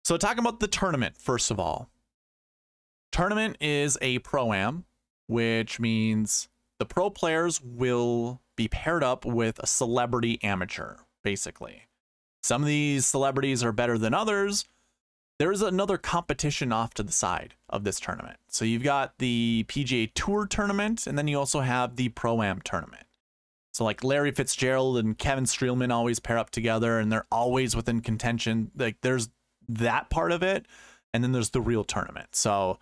So talking about the tournament, first of all. Tournament is a Pro-Am, which means the pro players will be paired up with a celebrity amateur, basically. Some of these celebrities are better than others. There is another competition off to the side of this tournament. So you've got the PGA Tour tournament, and then you also have the Pro-Am tournament. So like Larry Fitzgerald and Kevin Streelman always pair up together, and they're always within contention. Like there's that part of it, and then there's the real tournament. So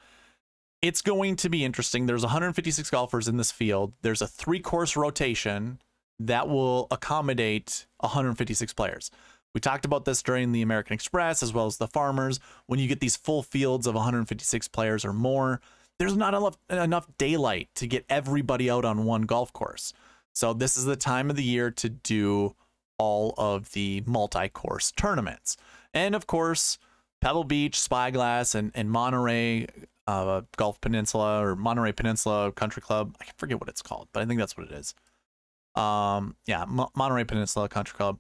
it's going to be interesting. There's 156 golfers in this field. There's a 3-course rotation that will accommodate 156 players. We talked about this during the American Express as well as the Farmers. When you get these full fields of 156 players or more, there's not enough daylight to get everybody out on one golf course. So this is the time of the year to do all of the multi-course tournaments. And of course, Pebble Beach, Spyglass, and Monterey Golf Peninsula or Monterey Peninsula Country Club. I forget what it's called, but I think that's what it is. Yeah, Monterey Peninsula Country Club.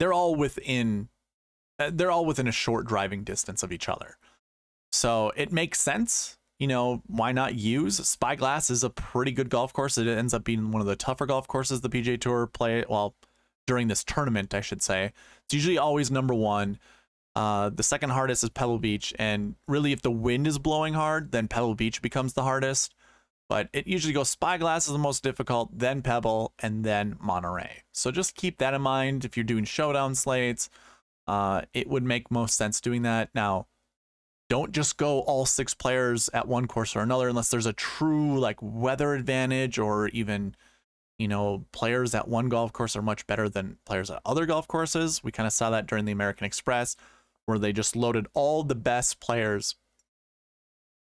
They're all within a short driving distance of each other. So it makes sense. You know, why not use? Spyglass is a pretty good golf course. It ends up being one of the tougher golf courses the PGA Tour play. Well, during this tournament, I should say. It's usually always number one. The second hardest is Pebble Beach. And really, if the wind is blowing hard, then Pebble Beach becomes the hardest. But it usually goes Spyglass is the most difficult, then Pebble, and then Monterey. So just keep that in mind if you're doing showdown slates. It would make most sense doing that. Now, don't just go all 6 players at one course or another unless there's a true like weather advantage, or even, you know, players at one golf course are much better than players at other golf courses. We kind of saw that during the American Express, where they just loaded all the best players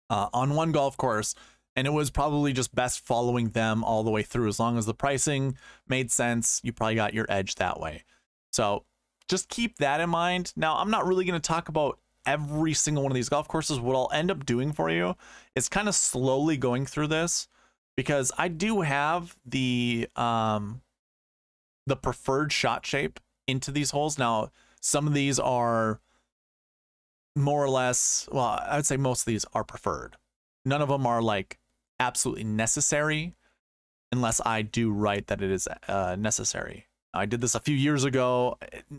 on one golf course. And it was probably just best following them all the way through. As long as the pricing made sense, you probably got your edge that way. So just keep that in mind. Now, I'm not really going to talk about every single one of these golf courses. What I'll end up doing for you is kind of slowly going through this, because I do have the preferred shot shape into these holes. Now, some of these are more or less, well, I would say most of these are preferred. None of them are like absolutely necessary unless I do write that it is necessary. I did this a few years ago.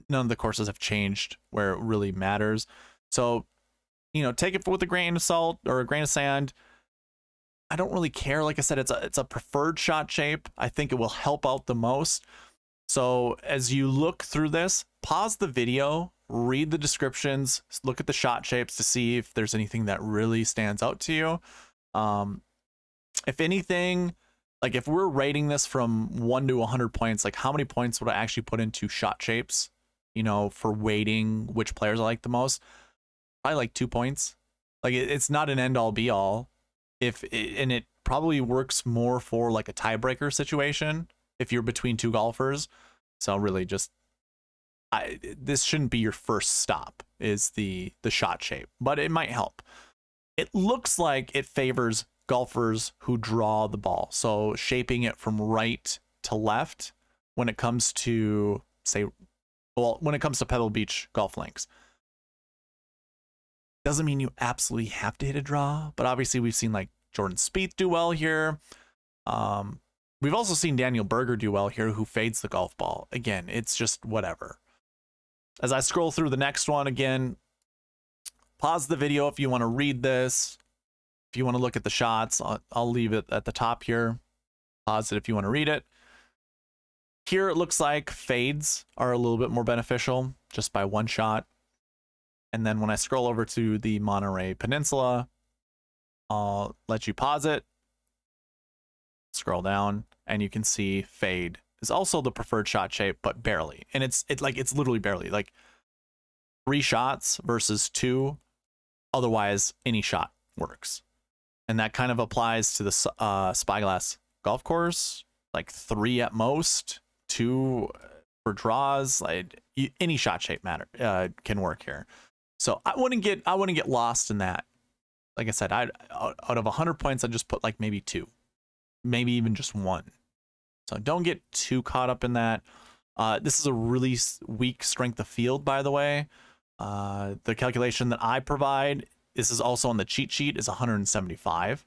None of the courses have changed where it really matters. So, you know, take it with a grain of salt or a grain of sand. I don't really care. Like I said, it's a preferred shot shape. I think it will help out the most. So as you look through this, pause the video, read the descriptions, look at the shot shapes to see if there's anything that really stands out to you. If anything, like if we're rating this from 1 to 100 points, like how many points would I actually put into shot shapes, you know, for weighting which players I like the most? Probably like 2 points. Like it's not an end all be all. And it probably works more for like a tiebreaker situation if you're between 2 golfers. So really just, this shouldn't be your first stop, is the shot shape, but it might help. It looks like it favors golfers who draw the ball. So shaping it from right to left when it comes to, say, well, when it comes to Pebble Beach golf links. Doesn't mean you absolutely have to hit a draw, but obviously we've seen like Jordan Spieth do well here. We've also seen Daniel Berger do well here, who fades the golf ball. Again, it's just whatever. As I scroll through the next one, again, pause the video if you want to read this. If you want to look at the shots, I'll leave it at the top here. Pause it if you want to read it. Here it looks like fades are a little bit more beneficial just by 1 shot. And then when I scroll over to the Monterey Peninsula, I'll let you pause it. Scroll down and you can see fade is also the preferred shot shape, but barely. And it's literally barely, like 3 shots versus 2. Otherwise, any shot works. And that kind of applies to the Spyglass golf course, like 3 at most, 2 for draws. Like any shot shape can work here. So I wouldn't get lost in that. Like I said, out of 100 points, I'd just put like maybe 2, maybe even just 1. So don't get too caught up in that. This is a really weak strength of field, by the way. The calculation that I provide, this is also on the cheat sheet, is 175.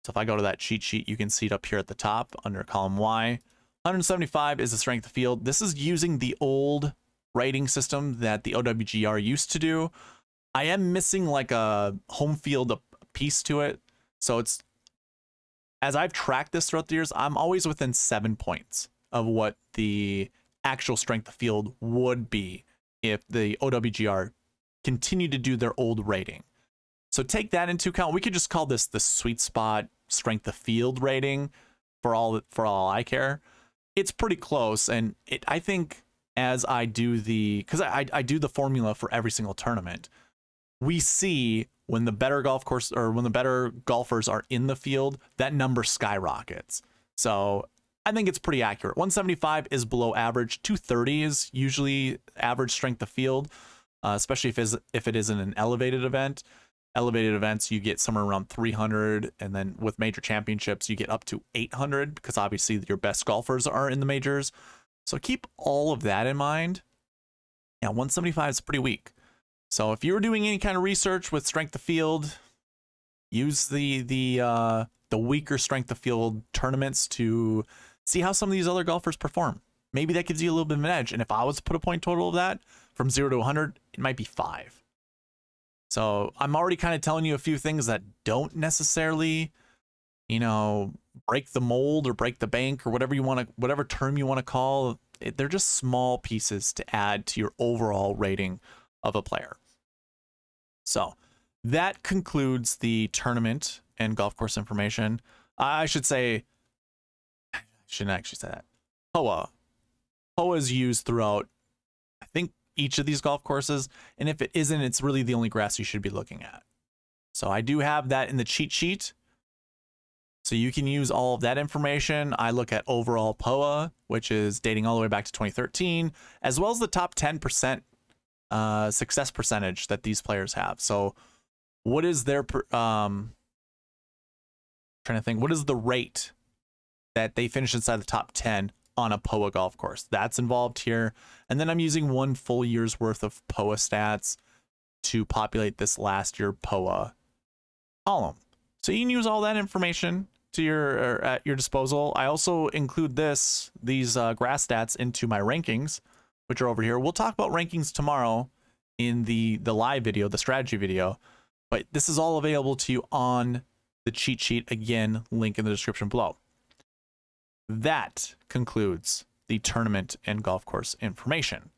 So if I go to that cheat sheet, you can see it up here at the top under column Y. 175 is the strength of field. This is using the old rating system that the OWGR used to do. I am missing like a home field piece to it. So it's, as I've tracked this throughout the years, I'm always within 7 points of what the actual strength of field would be if the OWGR continued to do their old rating. So take that into account. We could just call this the sweet spot strength of field rating for all I care. It's pretty close, and I think as I do because I do the formula for every single tournament, we see when the better golf course or when the better golfers are in the field, that number skyrockets. So I think it's pretty accurate. 175 is below average. 230 is usually average strength of field, especially if it is in an elevated event. Elevated events, you get somewhere around 300, and then with major championships, you get up to 800 because obviously your best golfers are in the majors. So keep all of that in mind. Yeah, 175 is pretty weak. So if you were doing any kind of research with strength of field, use the weaker strength of field tournaments to see how some of these other golfers perform. Maybe that gives you a little bit of an edge. And if I was to put a point total of that from 0 to 100, it might be 5. So I'm already kind of telling you a few things that don't necessarily, you know, break the mold or break the bank or whatever term you want to call it. They're just small pieces to add to your overall rating of a player. So that concludes the tournament and golf course information. I shouldn't actually say that. POA. POA is used throughout, I think, each of these golf courses, and if it isn't, it's really the only grass you should be looking at. So I do have that in the cheat sheet, so you can use all of that information. I look at overall POA, which is dating all the way back to 2013, as well as the top 10% success percentage that these players have. So what is their trying to think, what is the rate that they finish inside the top 10 on a POA golf course? That's involved here. And then I'm using 1 full year's worth of POA stats to populate this last year POA column. So you can use all that information to at your disposal. I also include these grass stats into my rankings, which are over here. We'll talk about rankings tomorrow in the live video, the strategy video, but this is all available to you on the cheat sheet. Again, link in the description below. That concludes the tournament and golf course information.